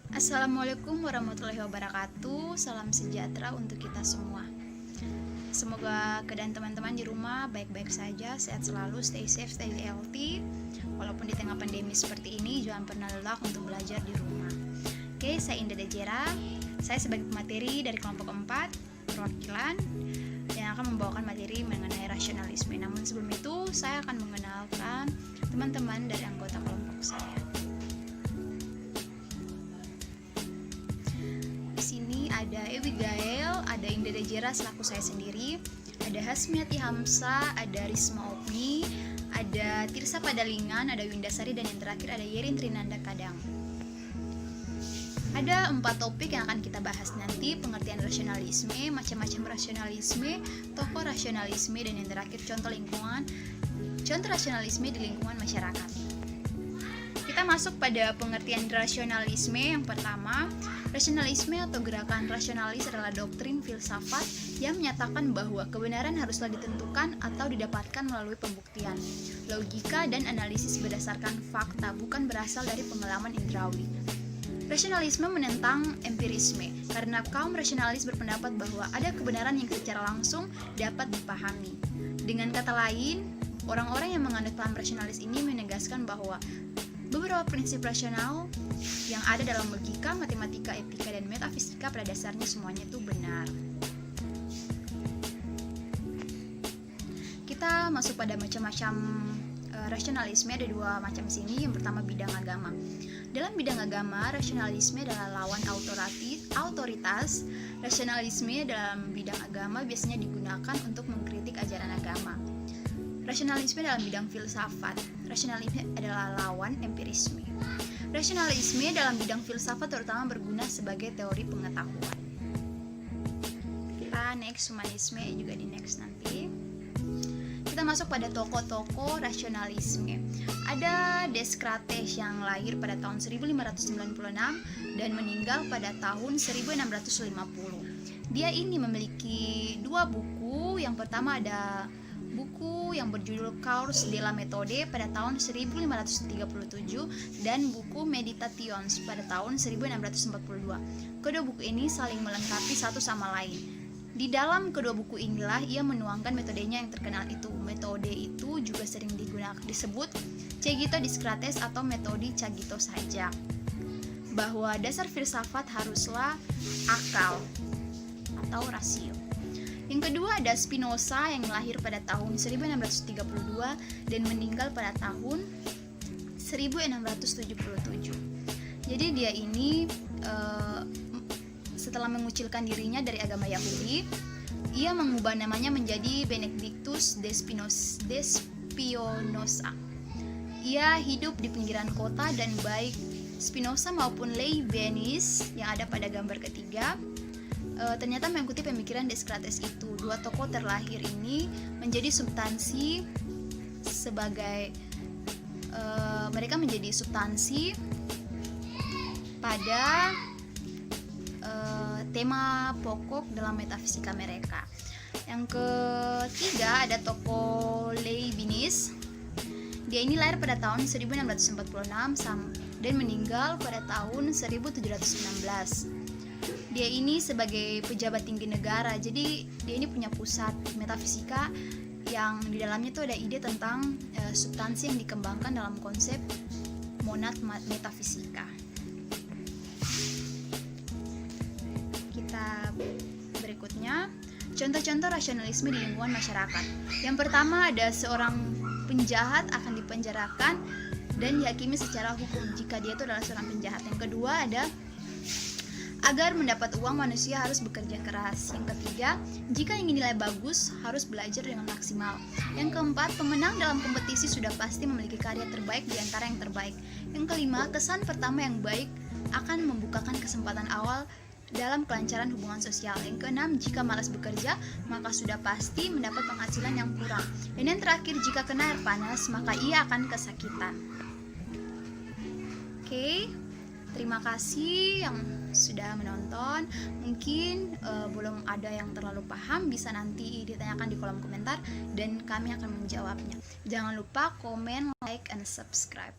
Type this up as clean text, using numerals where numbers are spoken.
Assalamualaikum warahmatullahi wabarakatuh. Salam sejahtera untuk kita semua. Semoga keadaan teman-teman di rumah baik-baik saja, sehat selalu, stay safe, stay healthy. Walaupun di tengah pandemi seperti ini, jangan pernah lelah untuk belajar di rumah. Oke, saya Indah Dejera. Saya sebagai pemateri dari kelompok 4 perwakilan yang akan membawakan materi mengenai rasionalisme. Namun sebelum itu, saya akan mengenalkan teman-teman dari anggota kelompok saya. Ada Ewi Gael, ada Indah Dejera selaku saya sendiri, ada Hasmiati Hamsa, ada Risma Opni, ada Tirsa Padalingan, ada Windasari, dan yang terakhir ada Yerin Trinanda Kadang. Ada 4 topik yang akan kita bahas nanti: pengertian rasionalisme, macam-macam rasionalisme, tokoh rasionalisme, dan yang terakhir contoh rasionalisme di lingkungan masyarakat. Kita masuk pada pengertian rasionalisme. Yang pertama, rasionalisme atau gerakan rasionalis adalah doktrin filsafat yang menyatakan bahwa kebenaran haruslah ditentukan atau didapatkan melalui pembuktian, logika, dan analisis berdasarkan fakta, bukan berasal dari pengalaman indrawi. Rasionalisme menentang empirisme, karena kaum rasionalis berpendapat bahwa ada kebenaran yang secara langsung dapat dipahami. Dengan kata lain, orang-orang yang menganut paham rasionalis ini menegaskan bahwa beberapa prinsip rasional yang ada dalam logika, matematika, etika, dan metafisika pada dasarnya semuanya itu benar. Kita masuk pada macam-macam rasionalisme. Ada 2 macam sini. Yang pertama, bidang agama. Dalam bidang agama, rasionalisme adalah lawan autoritas. Rasionalisme dalam bidang agama biasanya digunakan untuk mengkritik ajaran agama. Rasionalisme dalam bidang filsafat. Rasionalisme adalah lawan empirisme. Rasionalisme dalam bidang filsafat terutama berguna sebagai teori pengetahuan. Kita next, humanisme juga di next nanti. Kita masuk pada tokoh-tokoh rasionalisme. Ada Descartes yang lahir pada tahun 1596 dan meninggal pada tahun 1650. Dia ini memiliki 2 buku. Yang pertama ada buku yang berjudul Cours de la Méthode pada tahun 1537 dan buku Meditations pada tahun 1642. Kedua buku ini saling melengkapi satu sama lain. Di dalam kedua buku inilah ia menuangkan metodenya yang terkenal itu. Metode itu juga sering disebut Cogito Descartes atau metode Cogito saja, bahwa dasar filsafat haruslah akal atau rasio. Yang kedua ada Spinoza yang lahir pada tahun 1632 dan meninggal pada tahun 1677. Jadi dia ini setelah mengucilkan dirinya dari agama Yahudi, ia mengubah namanya menjadi Benedictus de Spinoza. Ia hidup di pinggiran kota dan baik Spinoza maupun Leibniz yang ada pada gambar ketiga ternyata mengikuti pemikiran Descartes itu. 2 tokoh terlahir ini menjadi substansi sebagai mereka menjadi substansi pada tema pokok dalam metafisika mereka. Yang ketiga ada tokoh Leibniz. Dia ini lahir pada tahun 1646 dan meninggal pada tahun 1716. Dia ini sebagai pejabat tinggi negara, jadi dia ini punya pusat metafisika yang di dalamnya itu ada ide tentang substansi yang dikembangkan dalam konsep monad metafisika. Kita berikutnya, contoh-contoh rasionalisme di lingkungan masyarakat. Yang pertama ada seorang penjahat akan dipenjarakan dan dihakimi secara hukum jika dia itu adalah seorang penjahat. Yang kedua ada agar mendapat uang manusia harus bekerja keras. Yang ketiga, jika ingin nilai bagus harus belajar dengan maksimal. Yang keempat, pemenang dalam kompetisi sudah pasti memiliki karya terbaik di antara yang terbaik. Yang kelima, kesan pertama yang baik akan membukakan kesempatan awal dalam kelancaran hubungan sosial. Yang keenam, jika malas bekerja maka sudah pasti mendapat penghasilan yang kurang. Dan yang terakhir, jika kena air panas maka ia akan kesakitan. Oke. Terima kasih yang sudah menonton. Mungkin belum ada yang terlalu paham, bisa nanti ditanyakan di kolom komentar dan kami akan menjawabnya. Jangan lupa komen, like, and subscribe.